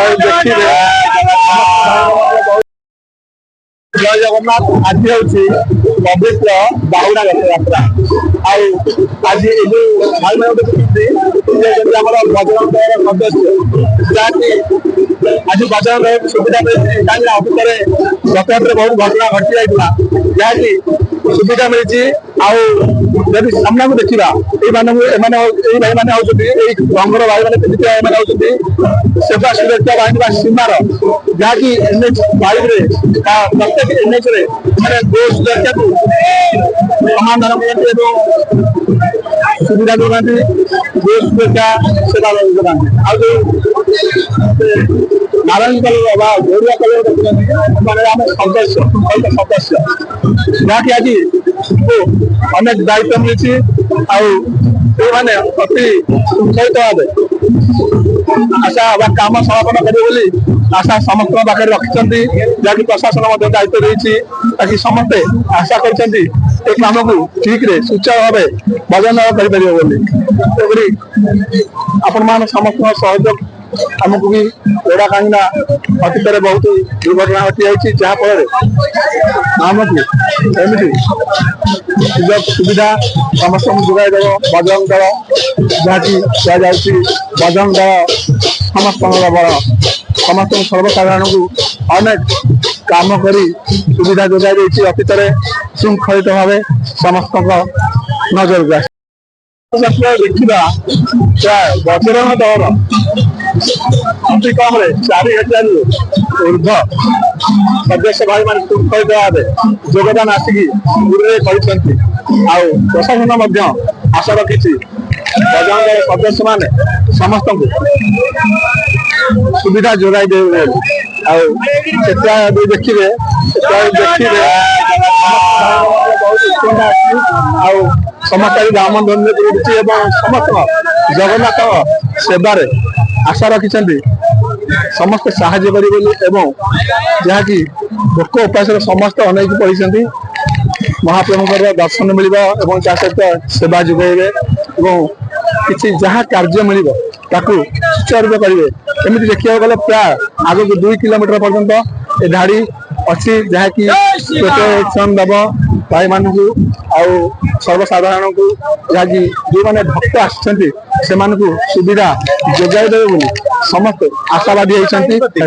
देखिए जय जगन्नाथ आज हूँ पवित्र बाहुड़ा रथ यात्रा आज भाई मैं बजरंग सदस्य जहाँकि आज बजरंग सुविधा मिली कहीं अतीत रथयात्रा बहुत घटना घटी जाता जहाँकि सुविधा मिली आदि सामना को देखा ये भाई मैंने रंगर भाई मैंने पिंधि सेवा सुरक्षा बाहिनी सीमार जहाँकि एनएच 5 प्रत्येक एनएच मैंने गो सुरक्षा को समाधान करते सुविधा जोगाती गो सुरक्षा सेवा जोगाती नारायण कलर गौरिया कलर देखते आम सदस्य सदस्य जहाँकि आज अनेक दायित्व मिली मैंने अति उत्साहित भावे आशा काम समापन करेंगे आशा समस्त पाखे रखिंट जहाँकि प्रशासन दायित्व देती ताकि समस्ते आशा कर काम को ठीक रे सुचारू भाव बजन कर आपण मान समस्त सहयोग आमको भी एड़ा कहीं अतीत बहुत दुर्घटना घटी जाती जहाँफल आमको एमती सुजोग सुविधा समस्त जोगाई देव बजरंग दल जहाँकि कहुच्छी बजरंग दल समस्त बड़ समस्त सर्वसाधारण को अनेक काम कर सुविधा जोगाई देती अतीत श्रृंखलित भाव समस्त नजर को देखा प्राय बजरंग दल अति कम 4000 ऊर्ध सदस्य भाई मान श्रृंखलित भाव योगदान आसिक प्रशासन आशा रखी बजरंग दल सदस्य मैंने समस्त सुविधा जोगाई दे देखिए समस्त राम धन्य समस्त जगन्नाथ सेवार आशा रखी समस्त साहाय्य करें जहाँकि भोक उपास समस्त अनेक पढ़ी महाप्रभुकर दर्शन मिल सहित सेवा जोगे कि जहाँ कार्य मिल सुचारू करेंगे एमती देखा गले प्राय आग को 2 किलोमीटर पर्यंत ए धाड़ी अच्छी जहाँकि प्रोटेक्शन देव भाई मान सर्वसाधारण को जहाँकि जो मैंने भक्त आसुँच से सुविधा जोगाई देवे समस्त आशावादी होती।